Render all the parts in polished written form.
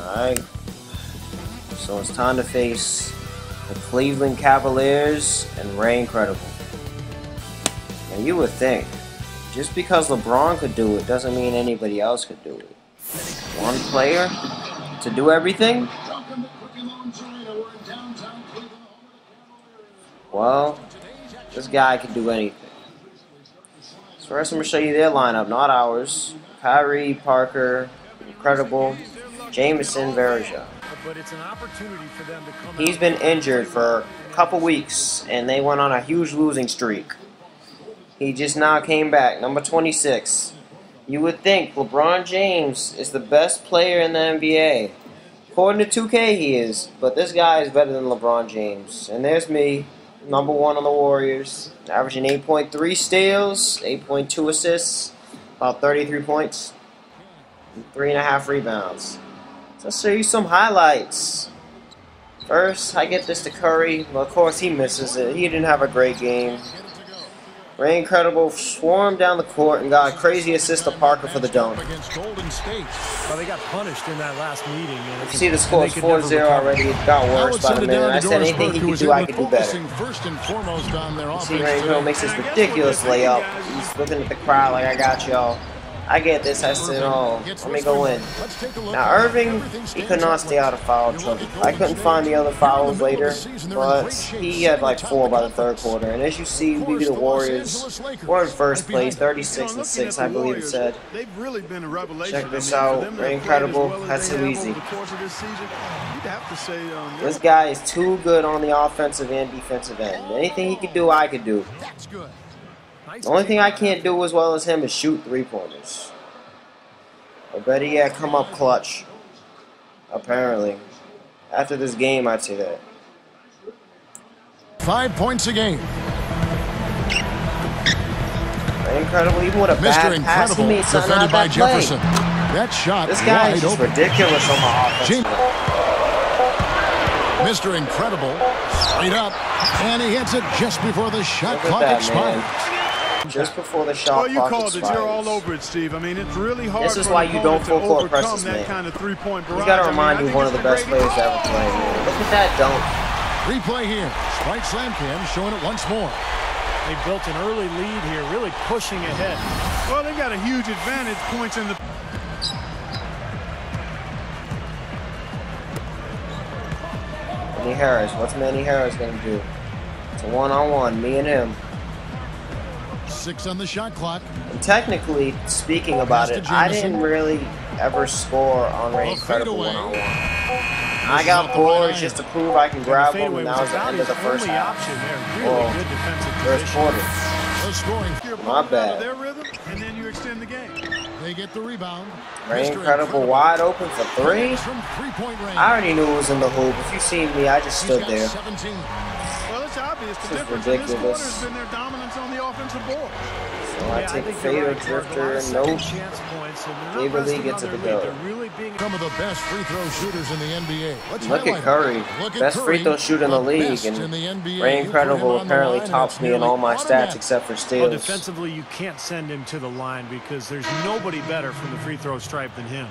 Alright. So it's time to face the Cleveland Cavaliers and Ray Incredible. Now you would think, just because LeBron could do it doesn't mean anybody else could do it. One player to do everything? Well, this guy can do anything. So first I'm going to show you their lineup, not ours. Kyrie, Parker, Incredible, Jameson, Varejao. He's been injured for a couple weeks, and they went on a huge losing streak. He just now came back, number 26. You would think LeBron James is the best player in the NBA. According to 2K, he is, but this guy is better than LeBron James. And there's me, number 1 on the Warriors, averaging 8.3 steals, 8.2 assists, about 33 points, and 3.5 rebounds. So let's show you some highlights. First, I get this to Curry. Well, of course, he misses it. He didn't have a great game. Ray Incredible swarmed down the court and got a crazy assist to Parker for the dunk. Well, they got punished in that last meeting. You see the score is 4-0 already. It got worse by the minute. I said anything he could do, I could do better. You see Ray Incredible makes this ridiculous layup. He's looking at the crowd like, I got y'all. I get this. I said, oh, let me go in. Now, Irving, he could not stay out of foul trouble. I couldn't find the other fouls later, but he had like 4 by the third quarter. And as you see, we beat the Warriors. We're in first place, 36-6, I believe it said. Check this out. Ray Incredible. That's too easy. This guy is too good on the offensive and defensive end. Anything he could do, I could do. The only thing I can't do as well as him is shoot 3-pointers. Or better yet, come up clutch. Apparently. After this game, I'd say that. 5 points a game. Incredible, even with a bad pass, he made something out of that play. That shot, this guy is just ridiculous on the offense. Mr. Incredible, straight up, and he hits it just before the shot clock expires. Just before the shot clock expires. You're all over it, Steve. I mean, it's really hard. This is why you don't full court press this man. He's got to remind you one of the best players to ever play, man. Look at that dunk. Replay here. Sprite Slam Cam showing it once more. They built an early lead here, really pushing ahead. Well, they've got a huge advantage, points in the... Manny Harris. What's Manny Harris going to do? It's a one-on-one, me and him. 6 on the shot clock. And technically, speaking about it, I didn't really ever score on Ray Incredible one-on-one. I got bored just to prove I can grab him, and that was the end of the first half. Well, first quarter. My bad. And then you extend the game. They get the rebound. Ray Incredible wide open for 3. I already knew it was in the hoop. If you see me, I just stood there. Well, it's obvious. The difference ridiculous. in this quarter has been their dominance on the offensive board. So I take Fader, Drifter, and nope. Waverly gets it to go. Some of the best free throw shooters in the NBA. Look at Curry, best free throw shooter in the league, and Ray Incredible apparently tops me in all my stats except for steals. Well, defensively, you can't send him to the line because there's nobody better from the free throw stripe than him.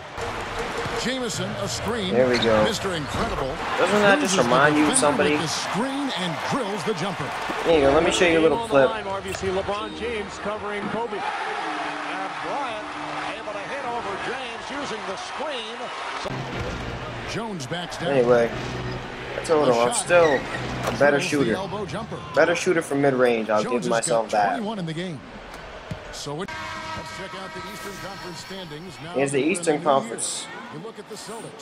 Jameson, a screen. There we go. Mr. Incredible. Doesn't that just remind you of somebody? The screen and drills the jumper. There you go. Let me show you a little clip. RBC LeBron James covering Kobe. And Bryant able to hit over James using the screen. Jones backs down. Anyway, I told him I'm still a better shooter. Better shooter from mid-range. I'll give myself that. In the game. So let's check out the Eastern Conference standings. Here's the Eastern Conference.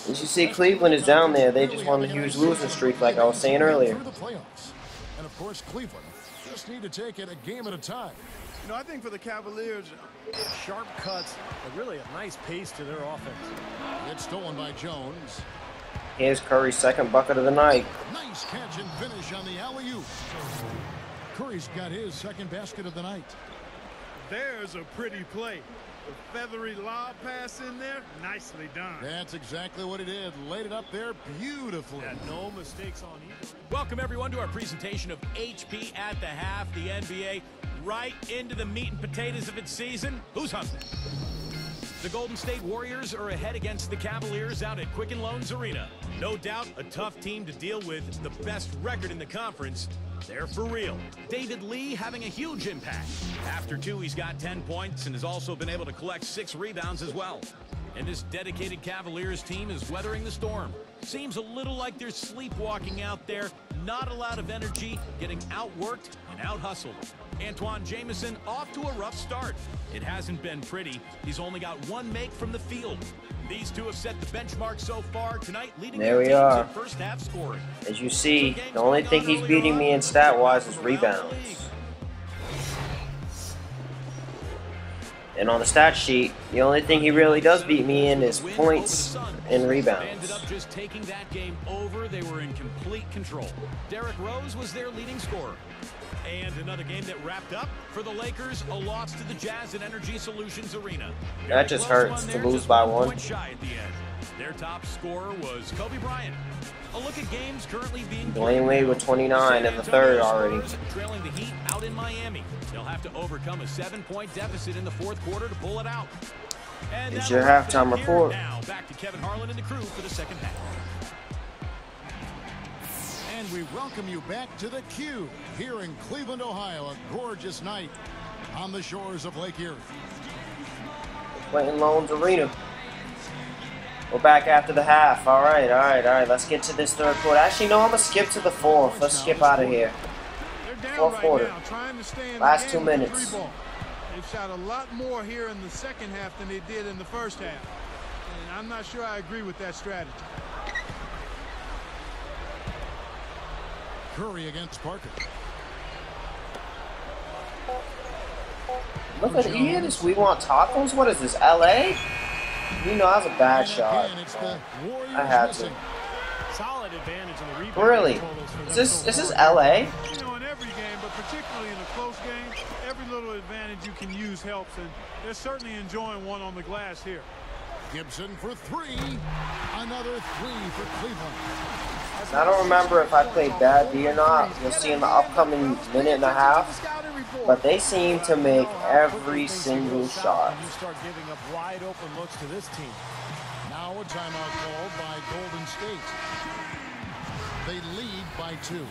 As you see, Cleveland is down there. They just won a huge losing streak, like I was saying earlier. And of course, Cleveland just need to take it a game at a time. You know, I think for the Cavaliers, sharp cuts, but really a nice pace to their offense. It's stolen by Jones. Here's Curry's second bucket of the night. Nice catch and finish on the alley-oop. Curry's got his second basket of the night. There's a pretty play. The feathery lob pass in there, nicely done. That's exactly what he did. Laid it up there beautifully. Yeah, no mistakes on either. Welcome everyone to our presentation of HP at the half, the NBA, right into the meat and potatoes of its season. Who's hustling? The Golden State Warriors are ahead against the Cavaliers out at Quicken Loans Arena. No doubt a tough team to deal with, the best record in the conference. They're for real. David Lee having a huge impact. After 2, he's got 10 points and has also been able to collect 6 rebounds as well. And this dedicated Cavaliers team is weathering the storm. Seems a little like they're sleepwalking out there. Not a lot of energy, getting outworked and out-hustled. Antoine Jamison off to a rough start. It hasn't been pretty. He's only got 1 make from the field. These two have set the benchmark so far tonight, leading their teams in first half scoring. As you see, the only thing he's beating me in stat-wise is rebounds. And on the stat sheet, the only thing he really does beat me in is points and rebounds. Ended up just taking that game over. They were in complete control. Derrick Rose was their leading scorer. And another game that wrapped up for the Lakers, a loss to the Jazz at Energy Solutions Arena. That just hurts to lose by 1. Shy at the end. Their top scorer was Kobe Bryant. A look at games currently being Dwayne Wade with 29 in the third already. Trailing the Heat out in Miami. They'll have to overcome a 7-point deficit in the fourth quarter to pull it out. And it's your halftime report. Now back to Kevin Harlan and the crew for the second half. And we welcome you back to the Q here in Cleveland, Ohio. A gorgeous night on the shores of Lake Erie. Quicken Loans Arena. We're back after the half. All right. Let's get to this third quarter. Actually, no, I'm going to skip to the fourth. Let's skip out of here. Fourth quarter. Last 2 minutes. They've shot a lot more here in the second half than they did in the first half. And I'm not sure I agree with that strategy. Curry against Parker. Look at this. We want tacos? What is this, LA? You know, that was a bad shot. I had to. Solid advantage in the rebound. Really? Is this LA? You know, in every game, but particularly in a close game, every little advantage you can use helps, and they're certainly enjoying one on the glass here. Gibson for 3. Another 3 for Cleveland. I don't remember if I played bad D or not. We'll see in the upcoming minute and a half. But they seem to make every single shot. You start giving up wide open looks to this team. Now a timeout called by Golden State. They lead by 2.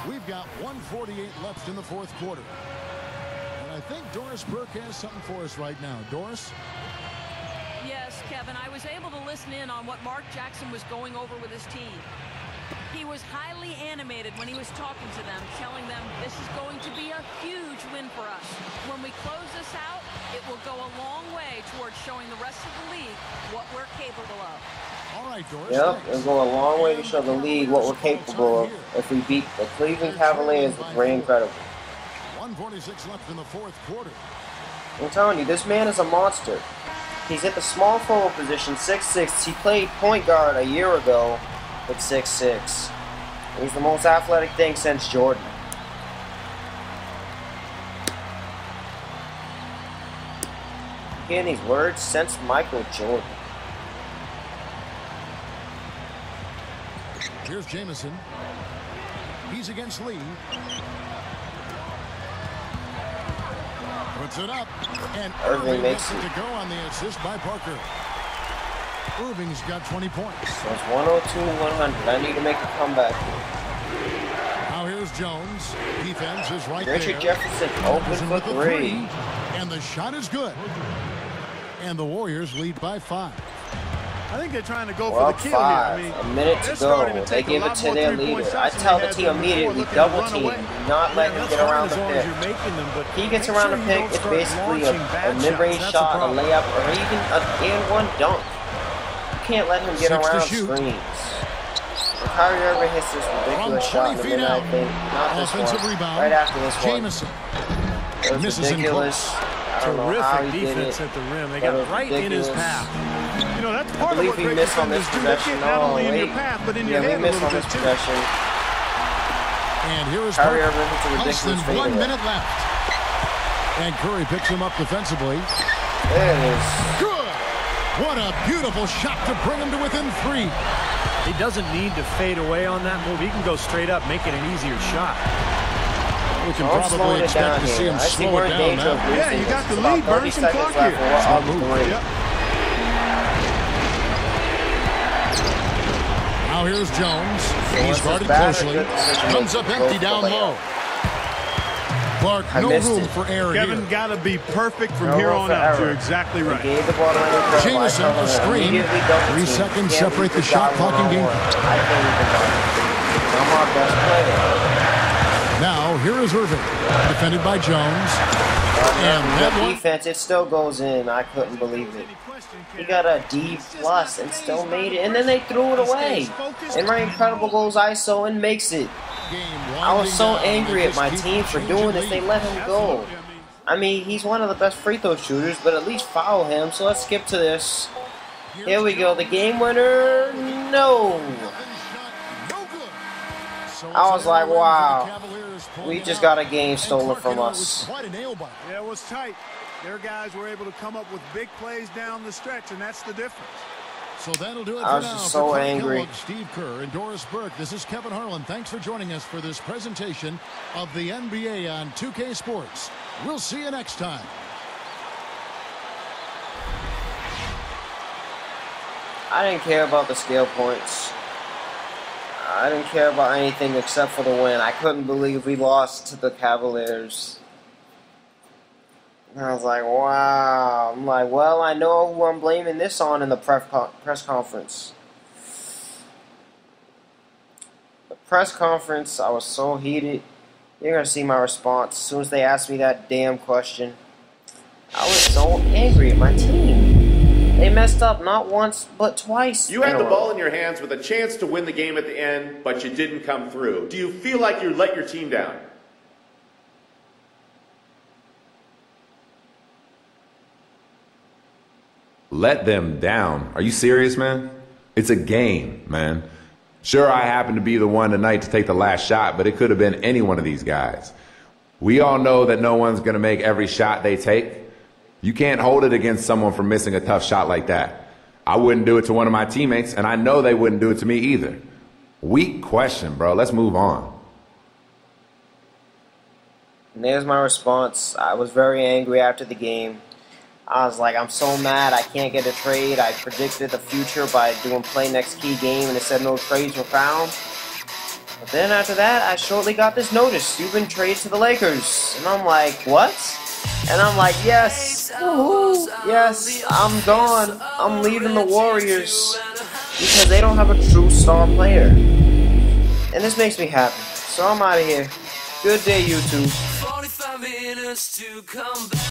We've got 1:48 left in the fourth quarter. And I think Doris Burke has something for us right now. Doris? Yes, Kevin, I was able to listen in on what Mark Jackson was going over with his team. He was highly animated when he was talking to them, telling them this is going to be a huge win for us. When we close this out, it will go a long way towards showing the rest of the league what we're capable of. All right, Doris. Yep, it'll go a long way to show the league what we're capable of if we beat the Cleveland Cavaliers with Ray Incredible. 1:46 left in the fourth quarter. I'm telling you, this man is a monster. He's at the small forward position, 6'6". He played point guard a year ago with 6'6". He's the most athletic thing since Jordan. You hear these words? Since Michael Jordan. Here's Jamison. He's against Lee. Puts it up, and Irving makes it to go on the assist by Parker. Irving's got 20 points. So it's 102-100. I need to make a comeback. Now here's Jones. Defense is right Richard there. Jefferson open for 3. And the shot is good. And the Warriors lead by 5. I think they're trying to go We're for up the kill 5. here. I A mean, minute to go. They give it to their leader. I tell the team immediately, double team. Do not let him get around the pick. If he gets around the pick, it's basically a mid-range shot, a layup, or even an and-one dunk. You can't let him get around screens. When Kyrie Irving hits this ridiculous shot in the middle, I think, not this one, right after this one. It was ridiculous. I don't know how he did it. At the rim. They got right in his path. You know, that's part I of what believe he great missed on this defenders do. They possession. get not Oh, only in wait. your path, but in Yeah, your we head a missed little on this bit too. possession. And here is Kyrie Parker. Irving hits a Less than ridiculous 1 fadeaway. minute left. And Curry picks him up defensively. There it is. Good. What a beautiful shot to bring him to within 3. He doesn't need to fade away on that move. He can go straight up, make it an easier shot. we can I'm probably slowing it down expect to see here. him I see slow we're it in down danger of now. losing. Yeah, you got It's the about lead. 30 Burn some seconds clock left, here. and we're up Smart move. 3. Yep. Now here's Jones. He's Once guarded it's battered, closely. good decision Comes making. up empty Go for down the low. layup. Clark, I no missed room it. for error Kevin here. got to be perfect from No here room on for out. error. You're exactly right. He gave the ball to Landry Curl. Jamison, a screen. 3 seconds separate the shot clock and game. I can't even guard him. I'm our best player. Now, here is Irving. Defended by Jones. And that The one. defense, it still goes in. I couldn't believe it. He got a D+ and still made it. And then they threw it away. And Ray Incredible goes ISO and makes it. I was so angry at my team for doing this. They let him go. I mean, he's one of the best free throw shooters, but at least foul him. So let's skip to this. Here we go. The game winner. No. I was like, wow. We just got a game stolen from us. Yeah, it was tight. Their guys were able to come up with big plays down the stretch, and that's the difference. So that'll do it I for was now. just For so Clark angry. Kellogg, Steve Kerr, and Doris Burke, this is Kevin Harlan. Thanks for joining us for this presentation of the NBA on 2K Sports. We'll see you next time. I didn't care about the scale points. I didn't care about anything except for the win. I couldn't believe we lost to the Cavaliers. And I was like, wow. I'm like, well, I know who I'm blaming this on in the press conference. The press conference, I was so heated. You're going to see my response as soon as they asked me that damn question. I was so angry at my team. They messed up not once, but twice. You had the ball in your hands with a chance to win the game at the end, but you didn't come through. Do you feel like you let your team down? Let them down? Are you serious, man? It's a game, man. Sure, I happened to be the one tonight to take the last shot, but it could have been any one of these guys. We all know that no one's going to make every shot they take. You can't hold it against someone for missing a tough shot like that. I wouldn't do it to one of my teammates, and I know they wouldn't do it to me either. Weak question, bro. Let's move on. And there's my response. I was very angry after the game. I was like, I'm so mad I can't get a trade. I predicted the future by doing play next key game, and it said no trades were found. But then after that, I shortly got this notice. You've been traded to the Lakers. And I'm like, what? And I'm like, yes. Woohoo. Yes, I'm gone. I'm leaving the Warriors because they don't have a true star player. And this makes me happy. So I'm out of here. Good day, YouTube. 45 minutes to come back.